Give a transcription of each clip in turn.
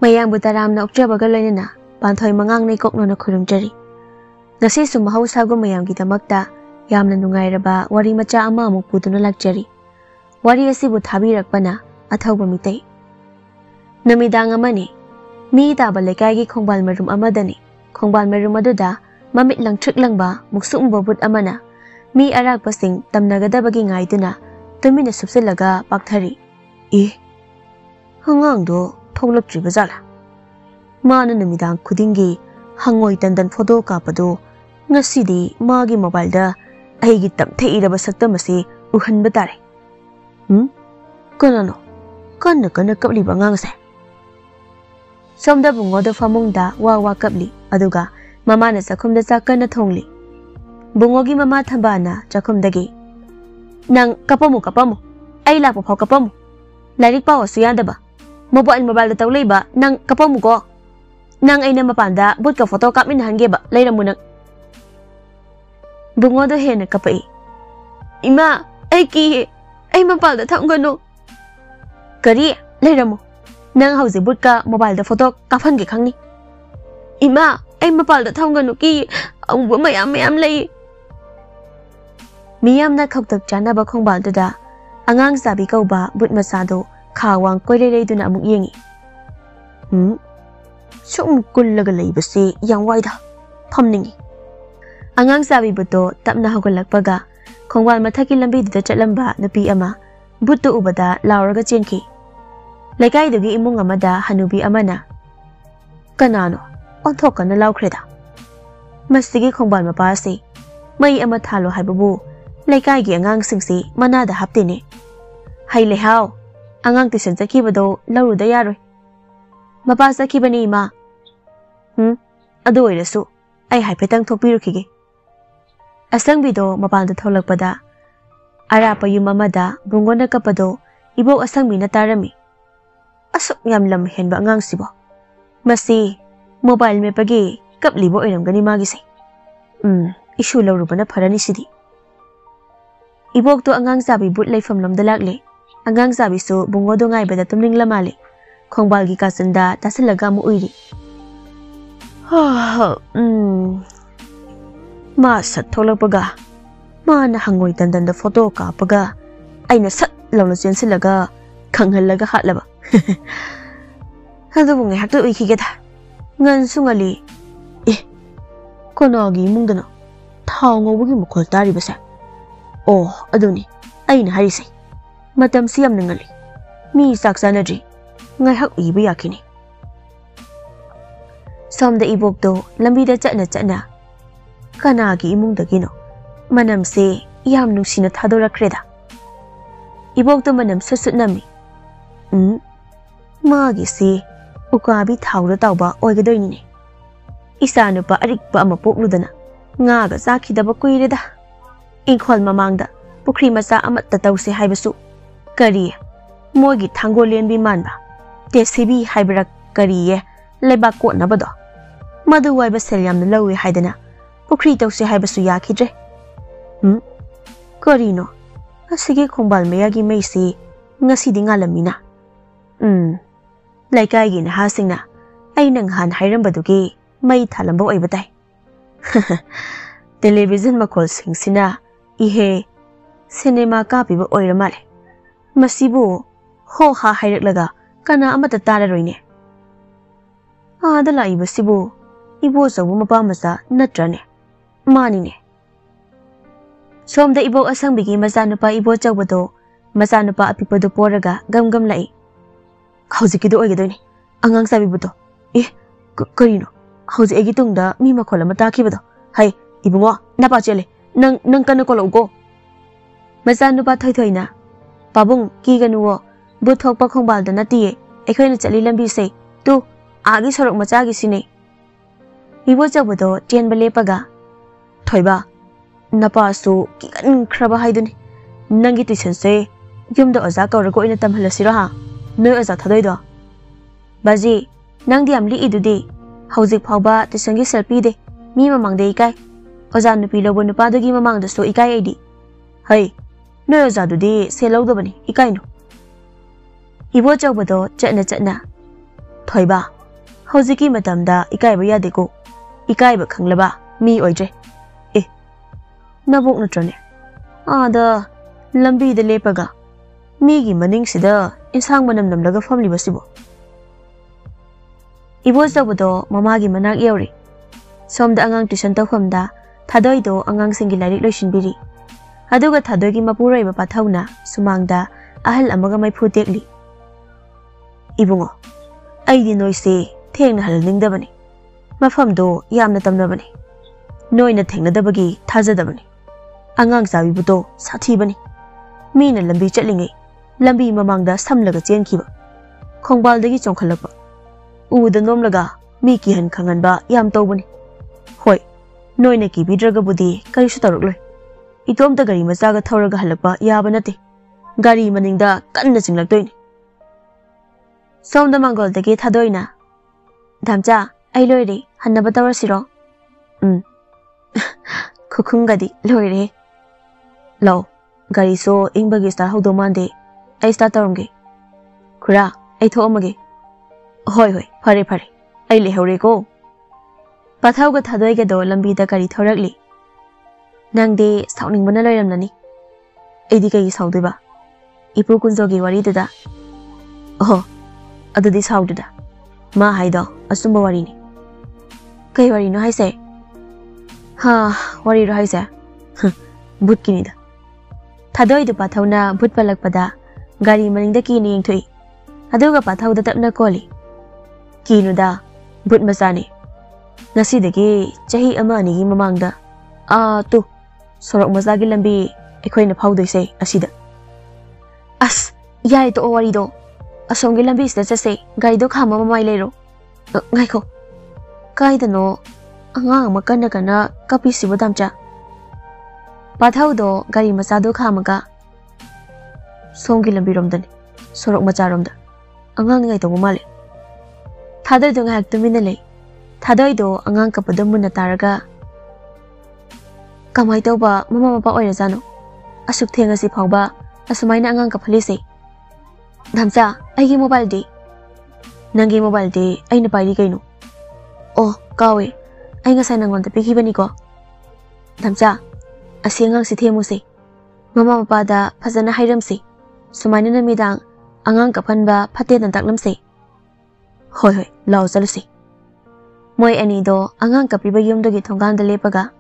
ꯃꯌꯥꯝꯕꯨ ꯇꯔꯥꯝꯅ ꯑꯣꯛꯆꯕꯒ ꯂꯣꯏꯅꯅ ꯄꯥꯟꯊꯣꯏ ꯃꯉꯥꯡꯅꯩ ꯀꯣꯛꯅꯅ ꯈꯨꯔꯨꯝꯖꯔꯤ꯫ ꯉꯁꯤꯁꯨ ꯃꯍꯧꯁꯥꯒꯨꯝ ꯃꯌꯥꯝꯒꯤꯗꯃꯛꯇ ꯌꯥꯝꯅ ꯅꯨꯡꯉꯥꯏꯔꯕ ꯋꯥꯔꯤ ꯃꯆꯥ ꯑꯃ ꯑꯃꯨꯛ ꯄꯨꯗꯨꯅ ꯂꯥꯛꯆꯔꯤ꯫ ꯋꯥꯔꯤ ꯑꯁꯤꯕꯨ ꯊꯥꯕꯤꯔꯛꯄꯅ ꯑꯊꯧꯕ ꯃꯤꯇꯩ꯫ ꯅꯨꯃꯤꯗꯥꯡ ꯑꯃꯅꯤ, ꯃꯤ ꯇꯥꯕ ꯂꯩꯀꯥꯏꯒꯤ ꯈꯣꯡꯕꯥꯜ ꯃꯔꯨꯝ ꯑꯃꯗꯅꯤ꯫ ꯈꯣꯡꯕꯥꯜ ꯃꯔꯨꯝ ꯑꯗꯨꯗ ꯃꯃꯤꯠ ꯂꯪꯇ꯭ꯔꯤꯛ ꯂꯪꯕ ꯃꯨꯛꯁꯨꯛ ꯕꯨꯠ ꯑꯃꯅ ꯃꯤ ꯑꯔꯥꯛꯄꯁꯤꯡ ꯇꯝꯅꯒꯗꯕꯒꯤ ꯉꯥꯏꯗꯨꯅ ꯇꯨꯃꯤꯟꯅ ꯁꯨꯞꯆꯤꯜꯂꯒ ꯄꯥꯛꯊꯔꯤ꯫ ꯑꯉꯥꯡꯗꯣ ꯊꯣꯛꯂꯛꯇ꯭ꯔꯤꯕ ꯖꯥꯠꯂꯥ? ꯃꯥꯅ ꯅꯨꯃꯤꯗꯥꯡ ꯈꯨꯗꯤꯡꯒꯤ ꯍꯪꯉꯣꯏ ꯇꯟꯗꯟ ꯐꯣꯇꯣ ꯀꯥꯞꯄꯗꯣ ꯉꯁꯤꯗꯤ ꯃꯥꯒꯤ ꯃꯣꯕꯥꯏꯜꯗ ꯑꯩꯒꯤ ꯇꯝꯊꯤꯔꯕ ꯁꯛꯇꯝ ꯑꯁꯤ ꯎꯍꯟꯕ ꯇꯥꯔꯦ꯫ ꯀꯅꯥꯅꯣ ꯀꯟꯅ ꯀꯞꯂꯤꯕ ꯑꯉꯥꯡꯁꯦ? ꯁꯣꯝꯗ ꯕꯨꯡꯉꯣꯗꯣ ꯐꯃꯨꯡꯗ ꯋꯥ ꯀꯞꯂꯤ, ꯑꯗꯨꯒ ꯃꯃꯥꯅ ꯆꯥꯛꯈꯨꯝꯗ ꯆꯥꯛ ꯀꯟꯅ ꯊꯣꯡꯂꯤ꯫ ꯕꯨꯡꯉꯣꯒꯤ ꯃꯃꯥ ꯊꯝꯕꯥꯜꯅ ꯆꯥꯛꯈꯨꯝꯗꯒꯤ, "ꯅꯪ ꯀꯞꯄꯝꯃꯨ, ꯑꯩ ꯂꯥꯛꯄ ꯐꯥꯎ ꯀꯞꯄꯝꯃꯨ. ꯂꯥꯏꯔꯤꯛ ꯄꯥꯎꯁꯨ ꯌꯥꯗꯕ, ꯃꯣꯕꯥꯏꯜꯗ ꯇꯧ ꯂꯩꯕ ꯅꯪ ꯀꯞꯄꯝꯃꯨꯀꯣ. ꯅꯪ ꯑꯩꯅ ꯃꯄꯥꯟꯗ ꯕꯨꯠꯀ ꯐꯣꯇꯣ ꯀꯥꯞꯃꯤꯟꯅꯍꯟꯒꯦꯕ, ꯂꯩꯔꯝꯃꯨ ꯅꯪ." ꯕꯨꯡꯉꯣꯗꯣ ꯍꯦꯟꯅ ꯀꯞꯄꯛꯏ꯫ "ꯏꯃꯥ, ꯑꯩ ꯀꯤꯌꯦ, ꯑꯩ ꯃꯄꯥꯟꯗ ꯊꯝꯒꯅꯨ." "ꯀꯔꯤ? ꯂꯩꯔꯝꯃꯨ, ꯅꯪ ꯍꯧꯖꯤꯛ ꯕꯨꯠꯀ ꯃꯣꯕꯥꯏꯜꯗ ꯐꯣꯇꯣ ꯀꯥꯞꯍꯟꯒꯦ ꯈꯪꯅꯤ." "ꯏꯃꯥ, ꯑꯩ ꯃꯄꯥꯟꯗ ꯊꯝꯒꯅꯨ, ꯀꯤꯌꯦ, ꯑꯃꯨꯕ ꯃꯌꯥꯝ ꯂꯩ." ꯃꯤꯌꯥꯝꯅ ꯈꯧꯇꯛ ꯆꯥꯅꯕ ꯈꯣꯡꯕꯥꯜꯗꯨꯗ ꯑꯉꯥꯡ ꯆꯥꯕꯤ ꯀꯧꯕ ꯕꯨꯠ ꯃꯆꯥꯗꯣ ꯈꯥ ꯋꯥꯡ ꯀꯣꯏꯔꯩꯔꯩꯗꯨꯅ ꯑꯃꯨꯛ ꯌꯦꯡꯉꯤ꯫ ꯁꯨꯝ ꯀꯨꯜꯂꯒ ꯂꯩꯕꯁꯤ ꯌꯥꯝ ꯋꯥꯏꯗ, ꯐꯝꯅꯤꯡꯉꯤ." ꯑꯉꯥꯡ ꯆꯥꯕꯤ ꯕꯨꯠꯇꯣ ꯇꯞꯅ ꯍꯧꯒꯠꯂꯛꯄꯒ ꯈꯣꯡꯕꯥꯜ ꯃꯊꯛꯀꯤ ꯂꯝꯕꯤꯗꯨꯗ ꯆꯠꯂꯝꯕ ꯅꯨꯄꯤ ꯑꯃ ꯕꯨꯠꯇꯨ ꯎꯕꯗ ꯂꯥꯎꯔꯒ ꯆꯦꯟꯈꯤ꯫ ꯂꯩꯀꯥꯏꯗꯨꯒꯤ ꯏꯃꯨꯡ ꯑꯃꯗ ꯍꯅꯨꯕꯤ ꯑꯃꯅ, "ꯀꯅꯥꯅꯣ ꯑꯣꯟꯊꯣꯛꯀꯟꯅ ꯂꯥꯎꯈ꯭ꯔꯦꯗ? ꯃꯁꯤꯒꯤ ꯈꯣꯡꯕꯥꯜ ꯃꯄꯥ ꯑꯁꯤ ꯃꯩ ꯑꯃ ꯊꯥꯜꯂꯣ ꯍꯥꯏꯕꯕꯨ ꯂꯩꯀꯥꯏꯒꯤ ꯑꯉꯥꯡꯁꯤꯡꯁꯤ ꯃꯅꯥꯗ ꯍꯥꯞꯇꯦꯅꯦ. ꯍꯩ ꯂꯩꯍꯥꯎ, ꯑꯉꯥꯡ ꯇꯨꯏꯁꯟ ꯆꯠꯈꯤꯕꯗꯣ ꯂꯧꯔꯨꯗ ꯌꯥꯔꯣꯏ." "ꯃꯄꯥ ꯆꯠꯈꯤꯕꯅꯤ ꯏꯃꯥ." "ꯑꯗꯨ ꯑꯣꯏꯔꯁꯨ ꯑꯩ ꯍꯥꯏꯐꯦꯠꯇꯪ ꯊꯣꯛꯄꯤꯔꯨꯈꯤꯒꯦ." ꯑꯁꯪꯕꯤꯗꯣ ꯃꯄꯥꯟꯗ ꯊꯣꯛꯂꯛꯄꯗ ꯑꯔꯥꯞꯄ ꯌꯨꯝ ꯑꯃꯗ ꯕꯨꯡꯉꯣꯅ ꯀꯞꯄꯗꯣ ꯏꯕꯣꯛ ꯑꯁꯪꯕꯤꯅ ꯇꯥꯔꯝꯃꯤ꯫ "ꯑꯁꯨꯛ ꯌꯥꯝ ꯂꯝ ꯍꯦꯟꯕ ꯑꯉꯥꯡꯁꯤꯕꯣ, ꯃꯁꯤ ꯃꯣꯕꯥꯏꯜ ꯃꯦꯠꯄꯒꯤ ꯀꯞꯂꯤꯕ ꯑꯣꯏꯔꯝꯒꯅꯤ ꯃꯥꯒꯤꯁꯦ. ꯏꯁꯨ ꯂꯧꯔꯨꯕꯅ ꯐꯔꯅꯤ ꯁꯤꯗꯤ." ꯏꯕꯣꯛꯇꯣ ꯑꯉꯥꯡ ꯆꯥꯕꯤ ꯕꯨꯠ ꯂꯩꯐꯝꯂꯣꯝꯗ ꯂꯥꯛꯂꯦ꯫ ꯑꯉꯥꯡ ꯆꯥꯕꯤꯁꯨ ꯕꯨꯡꯉꯣꯗꯣ ꯉꯥꯏꯕꯗ ꯇꯨꯝꯅꯤꯡꯂ ꯃꯥꯜꯂꯦ꯫ ꯈꯣꯡꯕꯥꯜꯒꯤ ꯀꯥꯆꯤꯟꯗ ꯇꯥꯁꯤꯜꯂꯒ ꯑꯃꯨꯛ ꯎꯏꯔꯤ꯫ ꯃꯥ ꯁꯠ ꯊꯣꯛꯂꯛꯄꯒ ꯃꯥꯅ ꯍꯪꯉꯣꯏ ꯇꯟꯗꯟꯗ ꯐꯣꯇꯣ ꯀꯥꯞꯄꯒ ꯑꯩꯅ ꯁꯠ ꯂꯥꯎꯅ ꯆꯦꯟꯁꯤꯜꯂꯒ ꯈꯪꯍꯜꯂꯒ ꯍꯥꯠꯂꯕ. ꯑꯗꯨꯕꯨ ꯉꯥꯏꯍꯥꯛꯇ ꯎꯏꯈꯤꯒꯦꯗ, ꯉꯟꯁꯨ ꯉꯜꯂꯤ. ꯀꯅꯥꯒꯤ ꯏꯃꯨꯡꯗꯅꯣ ꯊꯥꯎ ꯉꯧꯕꯒꯤ ꯃꯈꯣꯜ ꯇꯥꯔꯤꯕꯁꯦ? ꯑꯣ, ꯑꯗꯨꯅꯤ ꯑꯩꯅ ꯍꯥꯏꯔꯤꯁꯦ. ꯃꯇꯝꯁꯤ ꯌꯥꯝꯅ ꯉꯜꯂꯤ, ꯃꯤ ꯆꯥꯛ ꯆꯥꯅꯗ꯭ꯔꯤ, ꯉꯥꯏꯍꯥꯛ ꯎꯏꯕ ꯌꯥꯈꯤꯅꯤ." ꯁꯣꯝꯗ ꯏꯕꯣꯛꯇꯣ ꯂꯝꯕꯤꯗ ꯆꯠꯅ ꯀꯅꯥꯒꯤ ꯏꯃꯨꯡꯗꯒꯤꯅꯣ ꯃꯅꯝꯁꯦ ꯌꯥꯝ ꯅꯨꯡꯁꯤꯅ ꯊꯥꯗꯣꯔꯛꯈ꯭ꯔꯦꯗ. ꯏꯕꯣꯛꯇꯣ ꯃꯅꯝ ꯁꯨꯠ ꯅꯝꯃꯤ. ꯃꯥꯒꯤꯁꯤ ꯎꯀꯥꯕꯤ ꯊꯥꯎꯗ ꯇꯥꯎꯕ ꯑꯣꯏꯒꯗꯣꯏꯅꯤꯅꯦ. ꯏꯆꯥ ꯅꯨꯄꯥ ꯑꯔꯤꯛꯄ ꯑꯃ ꯄꯣꯛꯂꯨꯗꯅ ꯉꯥꯒ ꯆꯥꯈꯤꯗꯕ ꯀꯨꯏꯔꯦꯗ. ꯏꯪꯈꯣꯜ ꯃꯃꯥꯡꯗ ꯄꯨꯈ꯭ꯔꯤ ꯃꯆꯥ ꯑꯃꯠꯇ ꯇꯧꯁꯦ ꯍꯥꯏꯕꯁꯨ ꯀꯔꯤ ꯃꯣꯏꯒꯤ ꯊꯥꯡꯒꯣꯜ ꯂꯦꯟꯕꯤ ꯃꯥꯟꯕ ꯇꯦꯁꯤꯕꯤ ꯍꯥꯏꯕꯔꯥ ꯀꯔꯤꯌꯦ ꯂꯩꯕꯥꯛ ꯀꯣꯠꯅꯕꯗꯣ, ꯃꯗꯨ ꯋꯥꯏꯕ ꯁꯦꯜ ꯌꯥꯝꯅ ꯂꯧꯏ ꯍꯥꯏꯗꯅ ꯄꯨꯈ꯭ꯔꯤ ꯇꯧꯁꯦ ꯍꯥꯏꯕꯁꯨ ꯌꯥꯈꯤꯗ꯭ꯔꯦ. ꯀꯔꯤꯅꯣ ꯑꯁꯤꯒꯤ ꯈꯣꯡꯕꯥꯜ ꯃꯌꯥꯒꯤ ꯃꯩꯁꯤ ꯉꯁꯤꯗꯤ ꯉꯥꯜꯂꯝꯃꯤꯅ. ꯂꯩꯀꯥꯏꯒꯤ ꯅꯍꯥꯁꯤꯡꯅ ꯑꯩꯅ ꯅꯍꯥꯟ ꯍꯥꯏꯔꯝꯕꯗꯨꯒꯤ ꯃꯩ ꯊꯥꯜꯂꯝꯕ ꯑꯣꯏꯕ ꯇꯥꯏ. ꯇꯦꯂꯤꯚꯤꯖꯟ ꯃꯈꯣꯜꯁꯤꯡꯁꯤꯅ ꯏꯍꯦ ꯁꯤꯅꯦꯃꯥ ꯀꯥꯞꯄꯤꯕ ꯑꯣꯏꯔ ꯃꯥꯜꯂꯦ. ꯃꯁꯤꯕꯨ ꯍꯣ ꯍꯥ ꯍꯥꯏꯔꯛꯂꯒ ꯀꯅꯥ ꯑꯃꯠꯇ ꯇꯥꯔꯔꯣꯏꯅꯦ. ꯑꯥꯗ ꯂꯥꯛꯏꯕꯁꯤꯕꯨ ꯏꯕꯣꯆꯧꯕ ꯃꯄꯥ ꯃꯆꯥ ꯅꯠꯇ꯭ꯔꯅꯦ? ꯃꯥꯅꯤꯅꯦ." ꯁꯣꯝꯗ ꯏꯕꯣꯛ ꯑꯁꯪꯕꯤꯒꯤ ꯃꯆꯥꯅꯨꯄꯥ ꯏꯕꯣꯆꯧꯕꯗꯣ ꯃꯆꯥꯅꯨꯄꯥ ꯑꯄꯤꯛꯄꯗꯨ ꯄꯣꯔꯒ ꯒꯝ ꯂꯥꯛꯏ. "ꯍꯧꯖꯤꯛꯀꯤꯗꯣ ꯑꯣꯏꯒꯗꯣꯏꯅꯤ, ꯑꯉꯥꯡ ꯆꯥꯕꯤꯕꯨꯗꯣ. ꯀꯔꯤꯅꯣ ꯍꯧꯖꯤꯛ ꯑꯩꯒꯤ ꯇꯨꯡꯗ ꯃꯤ ꯃꯈꯣꯜ ꯑꯃ ꯇꯥꯈꯤꯕꯗꯣ? ꯍꯩ ꯏꯕꯨꯡꯉꯣ, ꯅꯄꯥ ꯆꯦꯜꯂꯦ, ꯅꯪ ꯀꯟꯅ ꯀꯣꯜꯂꯛꯎꯀꯣ." ꯃꯆꯥꯅꯨꯄꯥ ꯊꯣꯏꯊꯣꯏꯅ, "ꯄꯥꯕꯨꯡ ꯀꯤꯒꯅꯨꯋꯣ, ꯕꯨꯠ ꯊꯣꯛꯄ ꯈꯣꯡꯕꯥꯜꯗ ꯅꯠꯇꯤꯌꯦ, ꯑꯩꯈꯣꯏꯅ ꯆꯠꯂꯤ ꯂꯝꯕꯤꯁꯦ ꯇꯨ ꯑꯥꯒꯤ ꯁꯣꯔꯣꯛ ꯃꯆꯥꯒꯤꯁꯤꯅꯦ." ꯏꯕꯣꯆꯧꯕꯗꯣ ꯆꯦꯟꯕ ꯂꯦꯞꯄꯒ, "ꯊꯣꯏꯕ, ꯅꯄꯥꯁꯨ ꯀꯤꯒꯟꯈ꯭ꯔꯕ ꯍꯥꯏꯗꯨꯅꯤ. ꯅꯪꯒꯤ ꯇꯨꯏꯁꯟꯁꯦ ꯌꯨꯝꯗ ꯑꯣꯖꯥ ꯀꯧꯔꯒ ꯑꯣꯏꯅ ꯇꯝꯍꯜꯂꯁꯤꯔꯣ ꯍꯥ? ꯅꯣꯏ ꯑꯣꯖꯥ ꯊꯥꯗꯣꯏꯗꯣ." "ꯕꯥꯖꯤ, ꯅꯪꯗꯤ ꯌꯥꯝ ꯂꯤꯛꯏꯗꯨꯗꯤ. ꯍꯧꯖꯤꯛ ꯐꯥꯎꯕ ꯇꯨꯏꯁꯟꯒꯤ ꯁꯦꯜ ꯄꯤꯗꯦ. ꯃꯤ ꯃꯃꯥꯡꯗ ꯏꯀꯥꯏ. ꯑꯣꯖꯥ ꯅꯨꯄꯤ ꯂꯧꯕ ꯅꯨꯄꯥꯗꯨꯒꯤ ꯃꯃꯥꯡꯗꯁꯨ ꯏꯀꯥꯏ ꯑꯩꯗꯤ." "ꯍꯩ, ꯅꯣꯏ ꯑꯣꯖꯥꯗꯨꯗꯤ ꯁꯦꯜ ꯂꯧꯗꯕꯅꯤ, ꯏꯀꯥꯏꯅꯨ." ꯏꯕꯣꯆꯧꯕꯗꯣ ꯆꯠꯅ, "ꯊꯣꯏꯕ, Hojiki matamda ikai ba yade ko. Ikai ba khanglaba mi oidre. Nabok natrane. Ada lambi da lepaga. Mi gi maning sida insang manam namlaga family basibo. Ibo sabado mama gi manak yauri. Somda angang tuition tawhamda thadoi do angang singi larik loisinbiri. Aduga thadoi gi mapuroi ba pathauna sumangda ahal amaga mai phutekli. Ibungo. Aidi noise thengna halningdabani. Mafamdo yamna tamnabani. Noina thengnadabagi thajadabani. Angang sabi buto sathibani. Mina lambi chatlingai. Lambi mamangda samlaga chenkhiba. Khongbaldagi chongkhalapa. Uda nomlaga mi kihan khanganba yam tawbani. Hoi. Noina ki bidraga budi karisu tarukloi. Itomta gari machaga thauraga halakpa yaba nate. Gari maningda kanna chinglaktoini. Somda mangoldagi thadoina. Damcha ai loire hannaba tawrasiro. Kukhungadi loire. Lau, gari so ingbagi star haudo mande. Ai start taramge. Kura, ai thoamage. Hoi, phare. Ai lehaure ko. Pathauga thadoi ga do lambi da gari thorakli. Nangde sauning bana loiramnani. Aidi kai saudiba. Ipu kunjogi wari da. Oh, adudi saududa. Ma haido asumba wari ni. Kai wari no haise. Ha, wari ro haise. But kinida. Thadoi du pathauna but palakpada gari maningda kini yengthoi. Aduga pathauda tapna koli. Kinuda but masani. Ngasidagi chahi ama ani gi mamangda. Tu sorok masagi lambi ekhoina phaudoise asida. As yai to wari do. Asongi lambi sida chase gari do khama mamai lero. Ngaiko. Kaidano angang makana kapi sibodamcha. Pathaudo gari machado khamaga songi lambi romdani sorok macha romda angang ngai to male thadoi do ngak tumina lei thadoi do angang kapadam muna taraga kamai tawba mama mapa oira jano asuk thenga si phawba asumaina angang ka phalise damcha aigi mobile di nangi mobile di aina pairi kaino kawe ai ngasai nangon ta pikibani ko damcha Asiangang si Themuse. Mama mapada phajana hairamse. Sumaina namidang angang kapanba phate dan taklamse. Hoi, lau chaluse. Moi ani do angang kapiba yumdogi thonggang da lepaga.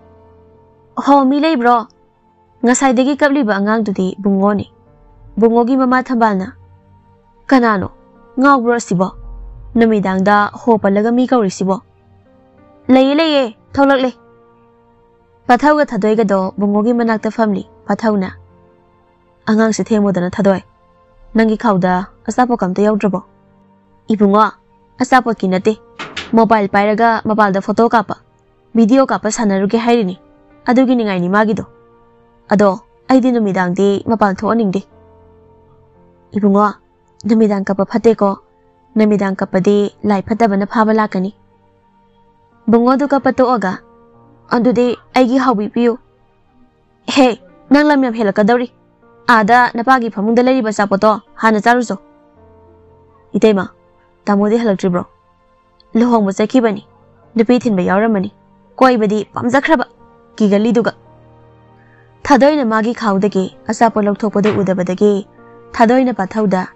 Ho mi lei bro. Ngasai degi kapliba angang dudi bungo ni. Bungo gi mama thambalna. Kanano? Ngaw bro sibo. Namidang da ho palaga mi kauri sibo. Leye, tholak le. Pathauga thadoi ga do bungogi manakta family pathauna angang se themo dana thadoi nangi khauda asapo kamta yaudrabo ibungo asapo kinate mobile pairaga mobile da photo kapa video kapa sanaruge hairini adugi ningai ni magi do ado aidi numidang di mobile thoaning de ibungo numidang kapa phate ko numidang kapa di lai phatabana phaba lakani bungo du kapa to oga Andude aigi haubi piyo. Hey, nang lam yam helakadawri. Ada napagi phamungda leriba sapoto hana charuso. Itema, tamodi halakri bro. Lohong chakibani. Nupi thinba yauramani. Koibadi pamjakhraba. Kigali duga. Thadoina magi khaudagi asapo lokthokpadu udabadagi thadoina pathauda.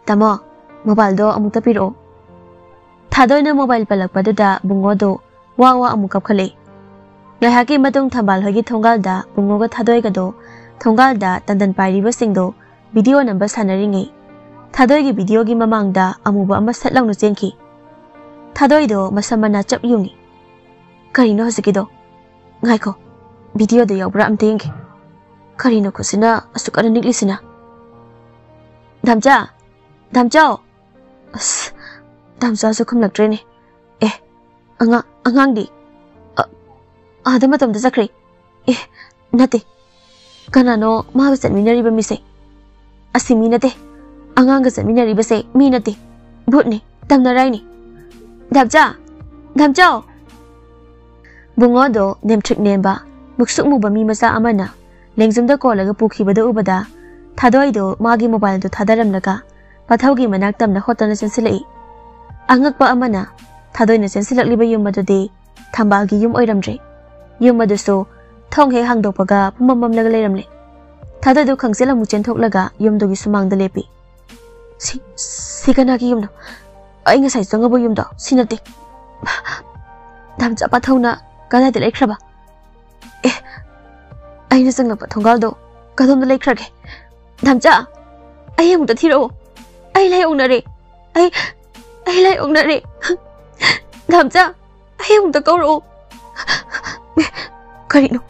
Tamo, mobile do amukta piro. Thadoina mobile palakpaduda bungodo wawa amukap khale. Ngahaki matung thambal hogi thongalda bungoga thadoiga do thongalda tandan pairiba singdo video number sanaringi thadoigi video gi mamangda amuba ama satlangno chenki thadoido masamana chap yungi karino hasikido ngaiko video do yobra amteng karino kusina asukana niklisina damcha damcha su khumlak trene angang di Ada matam da zakri. Nate. Kanano maga satminari ba mise. Asimi nate. Anganga satminari ba se mi nate. Butni tamnarai ni. Damcha. Bungodo nemtrick nemba. Muksuk mu ba mi masa amana. Lengzumda ko laga pukhibada ubada. Thadoido magi mobile do thadaramnaga. Pathaugi manak tamna hotana sensilai. Angakpa amana Thadoina sensilakliba yum adudi Thambalgi yum oiramdre yum adusu thong he hangdokpaga pumamamlaga leiramle Thadoidu khangsela muchen thoklaga yumdogi sumangda lepi si kanagi yumno ai ngasai changabo yumdo sinate Damcha pathona kada de lekhraba aina changlapa thongaldo kadom da lekhrage Damcha ai amta thiro ai lai onare ai lai onare Damcha ai amta kauro karino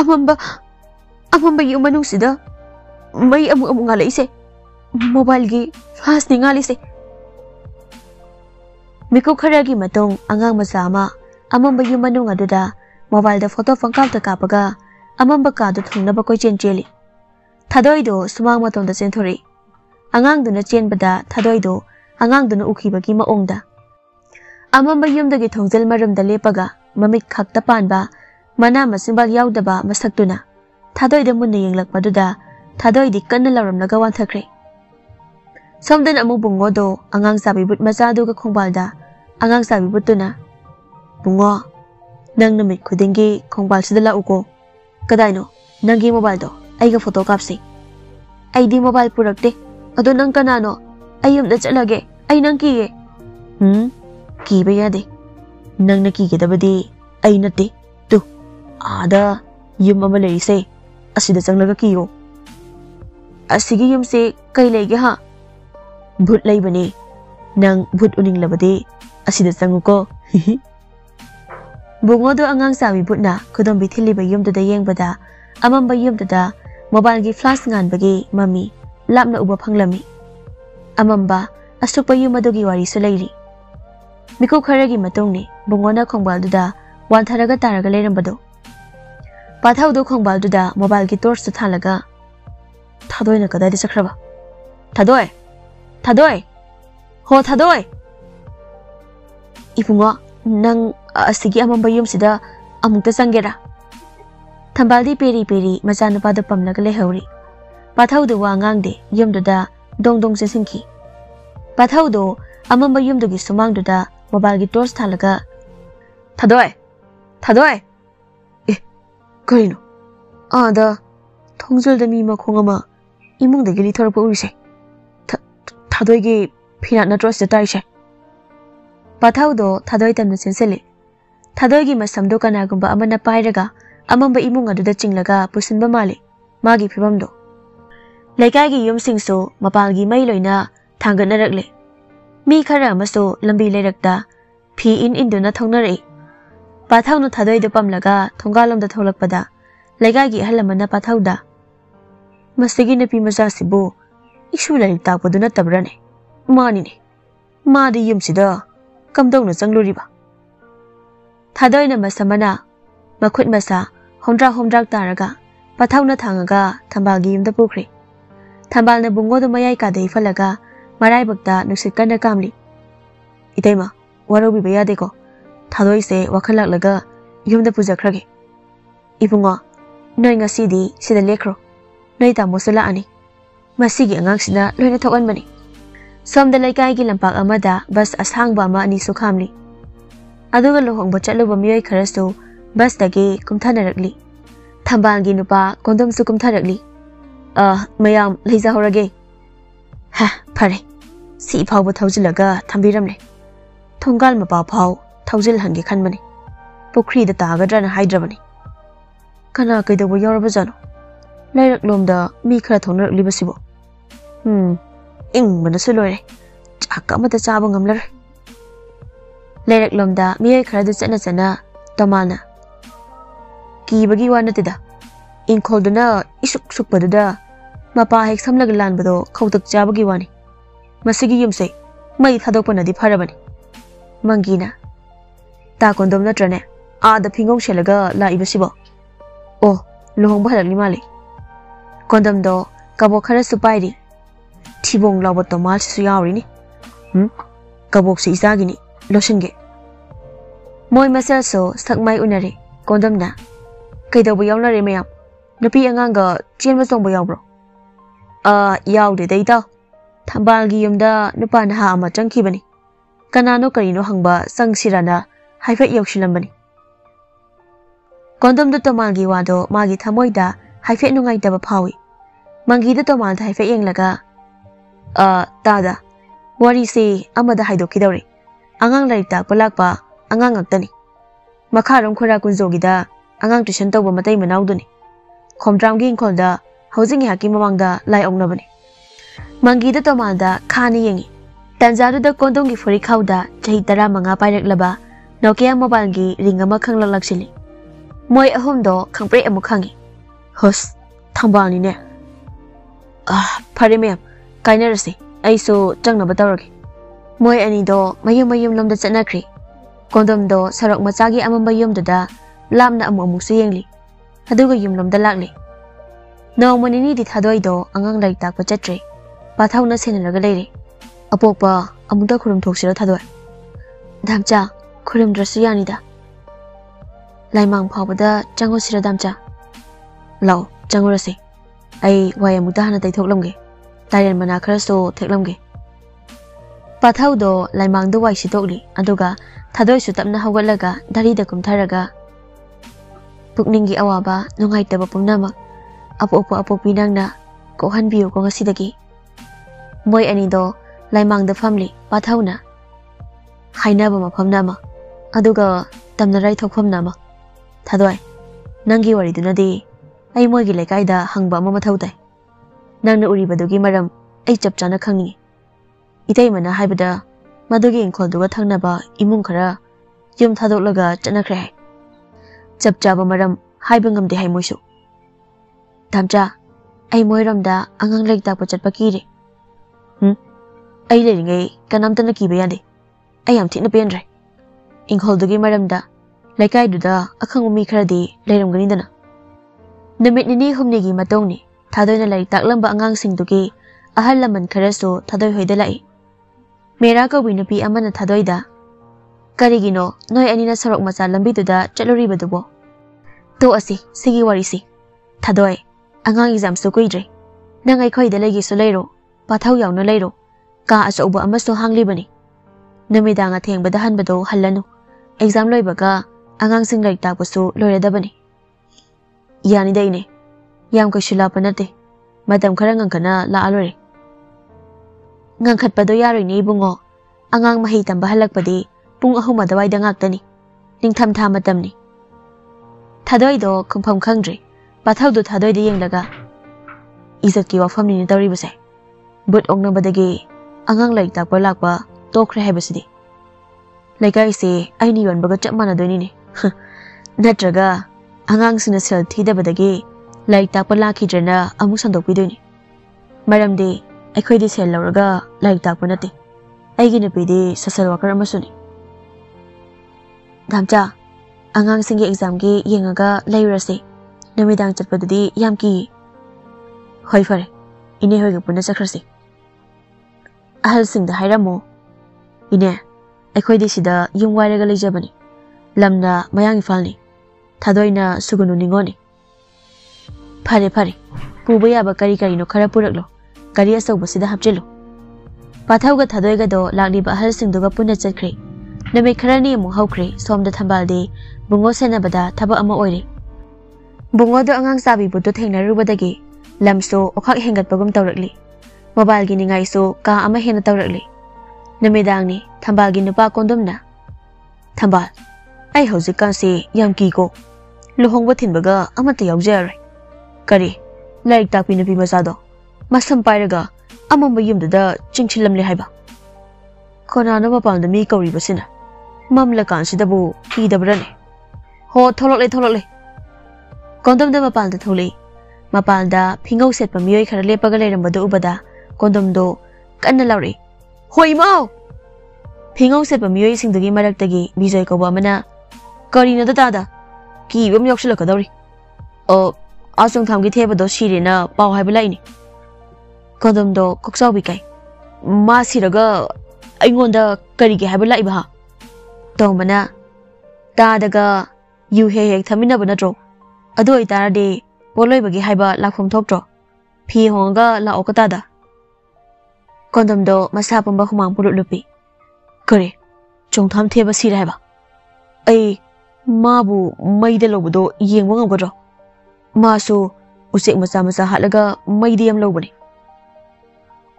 amamba yu manusida mai amu ngalaise mobile gi flash ni ngalise Miku kharagi matong angang masama amamba yu manung aduda mobile da photo phangkal ta kapaga amamba ka du thungnaba koi chencheli Thadoi do sumang matong da chenthori angang duna chenbada thadoi do angang duna ukhibagi maongda amamba yumdagi thongjel maram da lepaga mamit khakta panba mana masimbal yaudaba masaktuna Thadoi da munna yenglakpaduda Thadoi di kanna lauramnaga wanthakre Somdan amuk bungo do angang sabi but masadu ka khongbalda angang sabi butuna bungo nang namit khudingi khongbal sidala uko kadaino nangi mobile do aiga photo kapsi aidi mobile purakte ado nang kanano ayum da chalage ai nang kiye ki ba yade nang na ki ke dabadi ai nate tu ada yum ama leise asida changlaga kiyo asigi yum se kai lege ha But laibani nang but uning labadi asida changuko Bungo do angang sawi butna kudom bithili ba yumda da yengbada amamba yumda da mobile gi flash ngan bagi mami lapna uba phanglami amamba asukpa yumado gi wari sulairi Miku kharagi matongni bungo na khongbal duda wan tharaga taraga leirambado Pathau do khongbal duda mobile gi torch ta thalaga Thadoi na kadai de sakraba Thadoi ho Thadoi Ipungo nang asigi amamba yum sida amukta sangera Thambaldi peri machanapa da pamlaga lehauri Pathau do wa ngangde yumduda dongdong sensinki Pathau do amamba yumdugi sumangduda mobile gi torch thalaga Thadoi karino ada thongjel da mi ma khongama imung da gili thorpa urise Thadoi gi phina na trust da taisha Pathau do Thadoi tamna sensele Thadoi gi masamdo kana gumba amana pairaga amamba imung adu da chinglaga pusinba mali magi phibam do Laikai gi yum singso mapal gi mai loina thangana rakle mi khara maso lambi leirakta phi in induna thongnare Pathau no Thadoi da pamlaga thongalom da tholakpada Laikai gi halamana Pathau da masigi na pi maja sibo Ishu lai takpa duna tabrane mani ne madi yumsida kamdong na changluriba Thadoi na masamana makhut masa homdrak taraga Pathau na thangaga thambalgi yumda pukre Thambal na bungo do mayai ka dei falaga marai bakta nuksit kana kamli Itaima warobi bayade ko Thadoi se wakhalak laga yumda pujakrage Ibungo noi ngasidi sida lekro noi ta mosula ani Masigi angangsina loina thokanbani Somda laikai gi lampak amada bus asangba ama ani sukhamli Aduga lohongba chatluba miyoi kharasu bus dagi kumthanarakli Thambal gi nupa kondom su kumtharakli mayam leija horage ha phare si phawba thaujilaga thambiramle thongal mapa phaw thaujil hange khanbani pukri da tagadra na haidrabani kana kaidabu yoraba jano lairak lomda mi khara thongnarak libasibo ing mana sulore chaka mata chaba ngamlar lairak lomda miyai khara du chana tamana ki bagi wana tida ing kholduna isuk sukpaduda mapa hek samlag lan bado khautak chabagi wani masigi yumse mai thadokpana di pharabani mangina ta kondom na trane a da phingong shelaga la ibasibo o lohong bhalakli mali kondom do kabo khara supairi Thibong lawa tomal su yauri ni kabok si isagi ni loshinge Moi masel so sakmai unare kondom na kaidabu yawnare mayam nupi anganga chenba songba yawbro yawde dai taw Thambal gi yumda nupa na ha ama changkhibani kanano karino hangba sangsirana haifet yokshilambani. Kondom do tomalgi wado magi thamoida haifet nungai daba phawi. Mangi do tomal da haifet yenglaga tada wari se amada haidokidori. Angang larik tak palakpa angang aktani. Makharom khora kunjogida angang tuition tawba matai manauduni. Khomdramgi ingkholda housing haki mamangda lai ongnabani. Mangi do tomalda khani yengi. Tanjadu da kondongi furi khauda chahi 15 paireklaba Nokia mobile gi ring ama khanglaksili. Moi ahom do khangpre amu khangi. Hos thambani ne. Phare mem kainarasi aiso changnaba tawragi. Moi ani do mayum lamda chanakri. Kondom do sarok machagi amamba yumda lamna amu su yengli. Aduga yum lamda lakli. Nongmani ni di thadoi do angang laik tak pachatre. Pathauna senaraga leire. Apokpa amuda khurum thoksira thadoi. Damcha khurum drasu yanida. Laimang phawbada chango sira damcha. Lau changurasi. Ai wai amuda hana tai thoklamge. Tairen mana kharaso theklamge. Pathau do laimang do wai sitokli aduga thadoi su tapna hawalaga dari da kumtharaga. Pukningi awaba nungai taba pumnama. Apokpi nangna kohan biyo ko ngasidagi. Moi ani do laimang da family pathauna. Hainaba mafam nama. Aduga tamna rai thokfam nama. Thadoi nangi wari dunadi ai moi gi lekaida hangba ama mathau tai. Nangna uribadugi maram ai chapchana khangni. Itai mana haibada madugi ingkhol duga thangnaba imung khara yum thadoklaga chanakhre. Chapchaba maram haiba ngamde hai moisu. Damcha ai moiramda angang lek tak pachatpa kire. Ai leringai kanamtana kiba yade. Ai yam thina penre. Ingkhol dugi maramda laikai duda akhang mi kharadi leiramgani dana. Namit nini humnigi matongni thadoina lai taklamba angang singdugi ahal laman kharasu thadoi hoida lai. Mera ka winapi amana thadoida. Karigino noi anina sarok macha lambi duda chalori badubo. To asi sigi warisi. Thadoi angang exam su kuidre. Nangai khoida legi su leiro. Pathau yauna leiro. Ka asoba amaso hanglibani. Namidanga thengbada hanbado hallanu. Exam loibaga angang sing laik takpasu loiradabani. Yani daine. Yam ka shula panate. Madam khara ngangkana la alore. Ngangkhatpado yaroi ni bungo. Angang mahi tamba halakpadi pung ahuma dawai da ngaktani. Ningtham tha matamni. Thadoi do khumpham khangdri. Pathau do thadoi de yenglaga. Izat ki wafam ni tawribase. But ongnabadagi angang laik takpa lakpa tokre haibasidi. Laikai se aini yonbaga chap manadoini ne. Natraga angang sina sel thidabadagi laik takpa lakhidrena amuk sandokpidoini. Maramdi aikhoidi sel lauraga laik takpa nate. Aigi nupidi social worker amasuni. Damcha angang singi exam gi yengaga lairase. Namidang chatpadudi yamki. Hoi fare. Ine hoiga puna chakrasi. Ahal singda hairamo. Ine aikhoidi sida yung wairaga leijabani. Lamna mayang ifalni. Thadoina sugunu ningoni. Phare puba yaba kari no khara puraklo. Kari asauba sida hapchelo. Pathauga thadoiga do lakliba ahal singduga puna chatkre. Nami kharani amu haukre somda thambalde bungo senabada thaba ama oire. Bungo do angang sabi buto thengnarubadagi lamso okhak hengatpagum tawrakli. Mobile gi ningai so ka ama hena tawrakli. Namidangni thambal gi nupa kondomna. Thambal ai hojikkan se yamki ko. Luhongba thinbaga amata yaujare. Kari laik takpi nupi masado. Masam pairaga amamba yumda chingchilamle haiba. Konana mapalda mi kauribasina. Mamla kansidabu hidabrane. Ho tholokle. Kondomda mapalda thole. Mapalda phingau setpa miyoi khara lepaga leirambada ubada kondomdo kanna lauri. Hoi mau! Phingau setpa miyoi singdugi maraktagi Bijay kauba amana karina da tada ki bam yokshilakadori. Asung thamgi thebado shirena pau haiba laini. Kondomdo koksawi kai. Ma siraga aingonda karige haiba laiba ha. Tongmana tadaga yu he thaminaba natro. Adu itarade poloibagi haiba lakphom thoktro. Phi honga la okatada. Kondomdo masapamba humang purut lupi. Kare Chongtham Theba Siraba. Ai Mabu Maida Lobodo, Ying Wangabro. Maso, Usik Masamasa Halaga, Maidiam Lobani.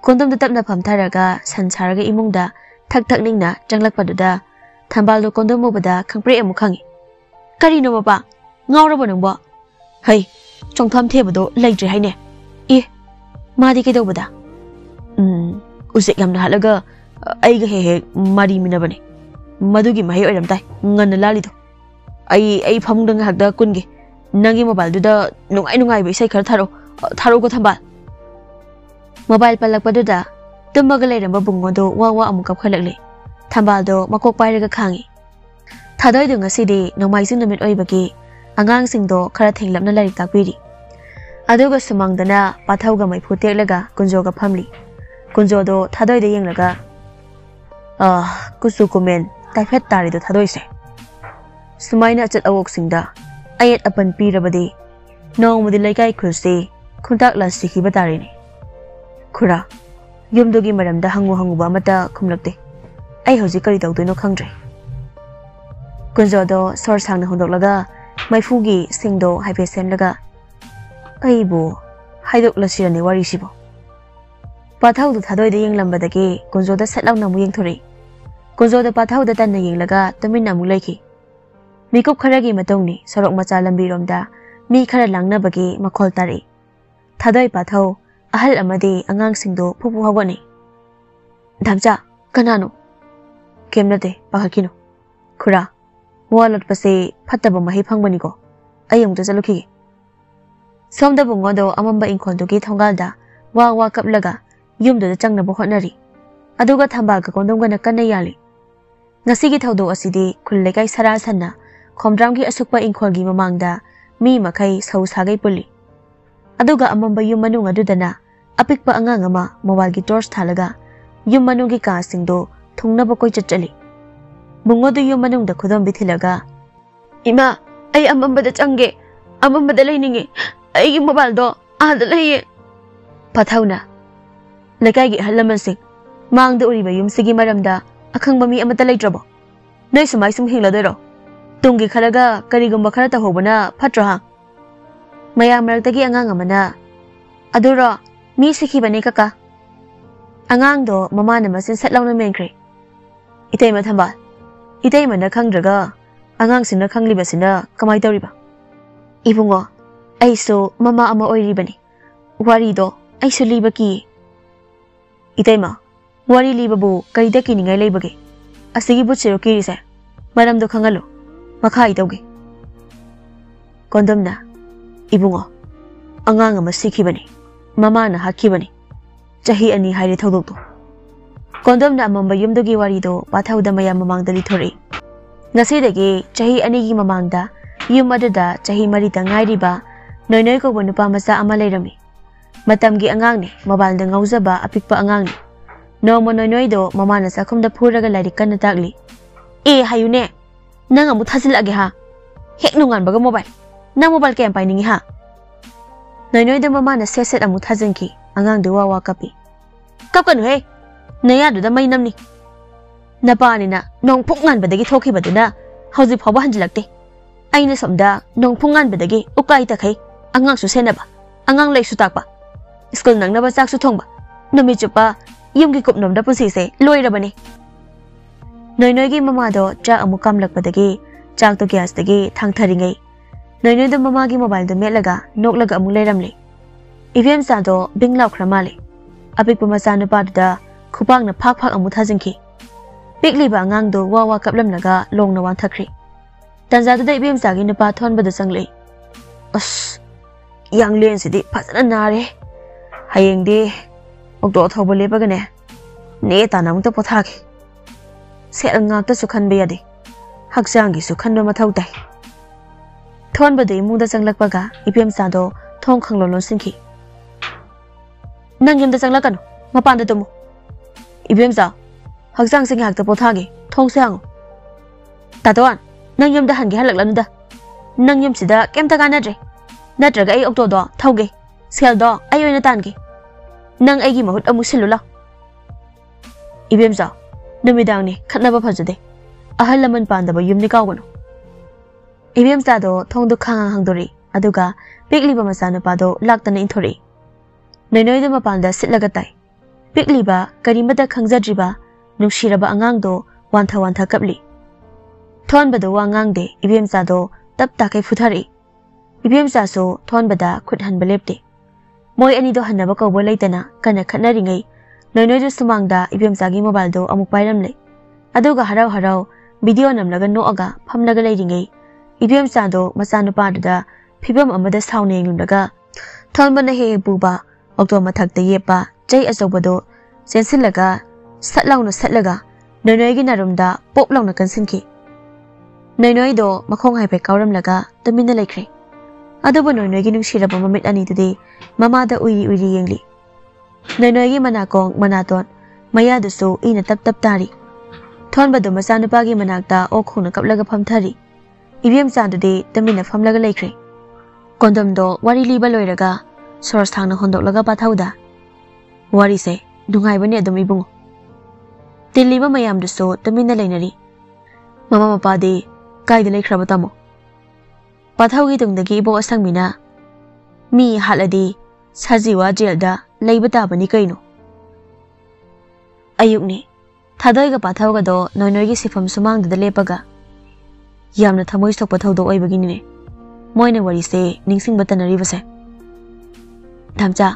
Kondom the Tapna Pamtaraga, Sansaraga Imunda, Tak Ningna, Janglak Paduda, Tambalo Kondom Mobada, Kampre Mukangi. Karino Baba, Naurabonumba. Hey, Chongtham Thebado, Late Haine. Eh, Madi Kedobada. Usik Yamna Halaga, Aiga He, Madi Minabani. Madugi Mahi or Damtai, Nganalalido. I Pamdang Hagda Kungi. Nangi mobile do the no I be say Taro Gotamba. Mobile Palapaduda, the Magalay and Babungodo, Wawa Amuka Kalali. Tambaldo, Makok Piraga Kangi. Tadoy dung a city, no my sin the mid oibaki, Angang Singdo, Karating Lamnalari Tapiri. Adogas among the na, Patauga my Putelaga, Gunjoga Pamli. Gunjodo, Tadoy the Yangaga. Kusukumen, Taipet Tari the Tadoise. Sumaina at Awoksinda. Ayat upon Pirabadi. No, with the like I could say, contact last Siki Batarini. Kura, Yumdogi Madam the Hangu Hanguba Mata Kumlakte. I hosically do no country. Gunzodo, source hang Hondolaga, my Fugi, Singdo, Hypesem Laga. Aibo, Hidok Lasirani Warishibo. Patau the Tado the Yang Lambadagi, Gunzoda set out Namu Tori. Gunzo the Patau the Tana Yang Laga, the Minamulaki. Mikup Karagi Matoni, Sorok Masalam Biromda, Mi Karalang Nabagi, Makol Tari. Tadoy Patho, Ahal Amadi, Angang Singdo, Pupu Hawani. Damja, Kanano. Kemnate, Bahakino. Kura. Wallet Pase, Pataba Mahipang Manigo. Ayung to Zaluki. Some the Bungodo, Amamba in Kondogi Tongalda, Wawa Kaplaga, Yum to the Changna Bohonari. Aduga Tambaga Kondongana Kanayali. Nasigi Taudo Asidi, Kulegai Sarasana. Komdramgi asukpa inkolgi mamangda mi makai sausagay puli. Aduga amamba yung manung adudana apikpa angang ama mawalgi torch talaga yung manunggi kasingdo thungna bakoy chachali. Bungodo yung manung da kudam bithilaga. Ima ay amamba da changge amamba da layningi ay yung mabaldo da laye. Pathaw na. Lakay gi halamansing maangda uriba yung sige maramda akang mami amatalay trabo. Noy sumay sumhingla doiro. Tungi Kalaga, Karigum Bakarata Hobana, Patraha Maya Mertagi Angangamana Adura, Mi Siki Banikaka Angangdo, Mamana Masin set down a mankre. Itay Matamba Itay Mana Kandraga, Angang Sina Kanglibasina, Kamaitoriba Ibungo, Aiso, Mama Ama Oiribani Warido, Aiso Libaki Itayma, Wari Libabu, Karidaki Ninga Labagi Asigi Butchero Kirise, Madame do Kangalo. Makai Dogi Kondomna Ibungo Angang Masikibani Mamana Hakibani Jahi Ani Hide Todoto Kondomna Mamba Yumdogi Warido Patau the Maya Mamang the Litori Nasidagi Jahi Anigi Mamangda Yumadada Jahi Marita Ngairiba Noinoko Wanupamasa Amalerami Matamgi Angangni Mabal the Ngauzaba Apikpa Angangni No Monoido Mamana Sakum the Puraga Ladikan Tagli Hayune Nang amu thasil age ha hek nungan baga mobile na mobile kem pai ningi ha noi de mama na set amu thajinki angang de wa kapi kapkan he naya du da mai namni na pani na nong phungan badagi thoki baduna hauji phawa hanjilakte aina somda nong phungan badagi ukai ta khai angang su senaba angang lai su takpa school nang na ba chak su thongba nomi chupa yumgi kupnom da pusi se loirabani Noinogi mama do cha amukam lakpadagi chak to gas dagi thangtharingai noino do mama gi mobile do melaga noklaga amu leiramle evm sa do binglaw khramale apik pamasa na da khupang na phak amu thajinki pikli ba ngang do wawa kaplam naga long na wan thakri tanza do evm sa gi napa thon ba do sangle as yang len sidi phasana nare hayeng di okdo thobole ba gane ne ta nang to pothaki Set ang ngakta sukhan bayade. Haksangi sukhan ba matawtay. Thon ba day mungda sang lakbaga, ipiyam sado, thong kang lolon singki. Nang yun da sang lakano, mapanda to mo. Ipiyam sa, haksang singi hakta pothagi, thong siyango. Tatoan, nang yun da hangi halaklano da. Nang yun sida, kem taga nadre. Nadraga ay okto do, tawge. Sel do, ayoy na tangi. Nang ay gimahut amu silula. Ipiyam sa, Numidang ni, kat na ba pa jade? ahal laman pandaba yumni kawgano ibemcha do thongdu khang hangdori aduga pikliba masana pado laktana inthori noinoi do mapanda sitlaga tai pikliba karimada khangjadriba nungshiraba angang do wantha kapli thonbado wangang de ibemcha do tap takai futhari ibemcha so thonbada khuthan balepte moi ani do hanaba kawbo leitana kana khatnari ngai noinoi do sumangda ibemcha gi mobile do amuk pairam le aduga harau video namlaga noaga phamlaga leiringai ibemcha do machanupa da phibam amada saune nglaga thonbana he buba okto mathakta yepa chai achobado sensilaga satlaga noinoi gi narumda poplauna kansinki noinoi do makhong haipe kauramlaga tamina laikre adubo noinoi gi nungshiraba mamit ani dudi mamada uiri yengli noinoi gi manakong manaton maya dusu ina tap tari thonbado machanupa gi manakta okhuna kaplaga phamthari ibemcha dudi tamina phamlaga laikre kondom do wari liba loiraga source thangna hondoklaga pathauda wari se dungai bani adum ibung tiliba mayam dusu tamina leinari mama mapadi kaida laikhraba tamo pathaugi tungdagi ibo asangmina mi haladi sajiwa jelda leiba tabani kaino ayukni thadoi pathauga do noinoi gi sifam sumang da lepaga yamna thamoi sok pathaudo oibagini ne moina wari se ningsing batanari base thamcha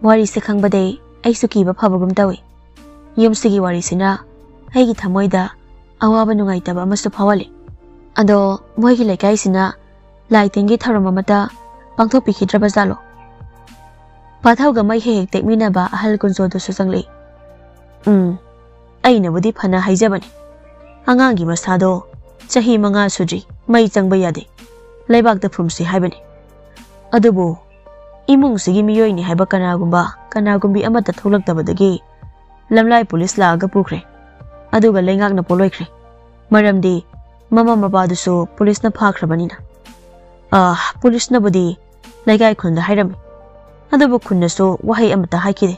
wari se khangbade aisu kiba phabagum tawi yumsigi wari sina aigi thamoida awaba nungai taba amasu phawali ado moigi lekai sina laitingi tharama mata pangtho pikhidraba jalo pathauga mai he tekmina ba ahal kunjo do susangli aina budi phana haijabani angangi masado chahi manga sujri mai changba yade leibak da phumsi haibani adubu imung sigi miyoi ni haiba kanagumbi amata tholak tabadagi lamlai police laaga pukre aduga lengak na poloikre maramdi mama mabadu police na phakhrabani na police na budi laigai khunda hairami adubu khunna so wahai amata haikide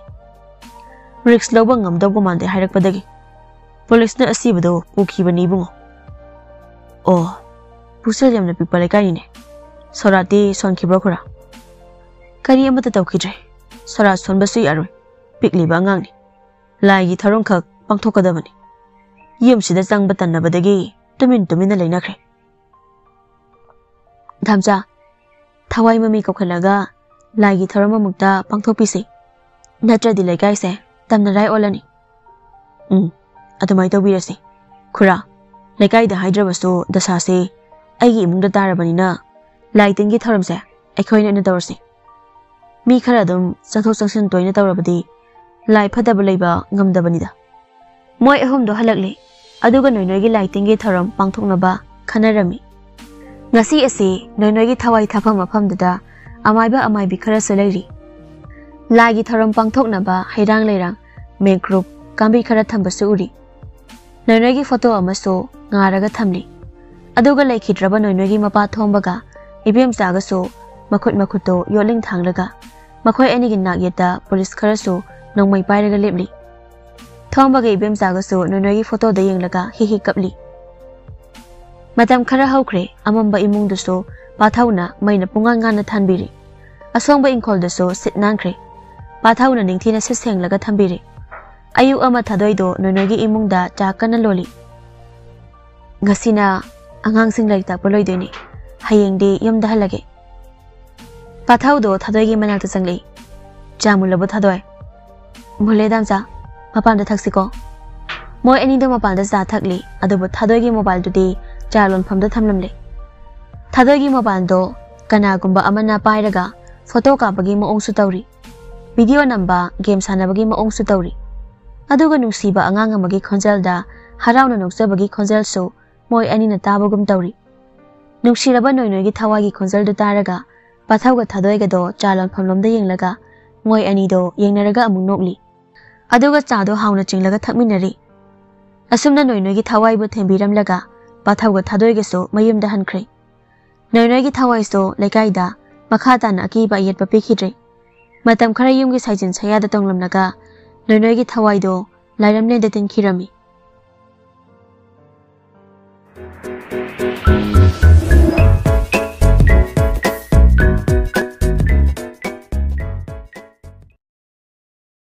risk loba ngamdogbo mande hairakpadagi police na asibado pukhibani bungo pusel yamna pipa lekai ne sorati sonkhibra khura kari amata tawkhidre sorat sonbasu yaroi pikliba ngang ni lai gi tharong khak pangthokadabani yumsida changba tannabadagi tumina leinakre dhamcha thawai mami kokhalaga lai gi tharama mukta pangthopisi natradi lekai se tamna rai olani adumai tawbirasi khura lekai da hydrabasu dasase aigi imungda tarabanina laitingi tharamse aikhoina na tawrsi mi khara dum chathok changsin toina tawrabadi lai phadaba leiba ngamdabanida moi ahum do halakli aduga noinoi gi laitingi tharam pangthoknaba khanarami ngasi asi noinoi gi thawai thapam maphamdada amaibi khara selairi lai gi tharam pangthoknaba hairang leirang me group kambi khara thambasu uri noinoi gi photo amaso ngaraga thamli aduga laikhidraba noinoi gi mapa thombaga ibemcha ga so makhuto yoling thanglaga makhoi ani gi nagyeta police kharasu nongmai pairaga lepli thombaga ibemcha ga so noinoi gi photo da yenglaga hi kapli matam khara haukhre amamba imung duso pathauna maina pungan ngana thanbiri asongba ingkhol duso sitnangkhre pathauna ningthina sisenglaga thambiri ayu ama thadoi do noinoi gi imungda chakana loli ngasina angang sing laita poloi deni hayeng de yamda halage pathau do thadoi gi manakta changli chamulabu thadoi mule damcha mapan da thaksiko moi ani do mapan da cha thakli adubu thadoi gi mobile du de chalon phamda thamlamle thadoi gi mobile do kana gumba amana pairaga photo ka bagi mo ongsu tawri video namba game sana bagi mo ongsu tawri aduga nungsiba angang amagi khonjal da harauna noksa bagi khonjal so moi ani na tabagum tawri nungshiraba noinoi gi thawai gi khonjal du taraga pathauga thadoi ga do chalon phamlomda yenglaga moi ani do yengnaraga amung nokli aduga chado hauna chinglaga thakminari asumna noinoi gi thawai bu thembiramlaga pathauga thadoi ga so mayumda hankhre noinoi gi thawai so lekai makha tan aki ba yet papi khidre matam khara yum gi saijin saya da tonglamnaga noinoi gi thawai do lairamle da tin khirami ꯫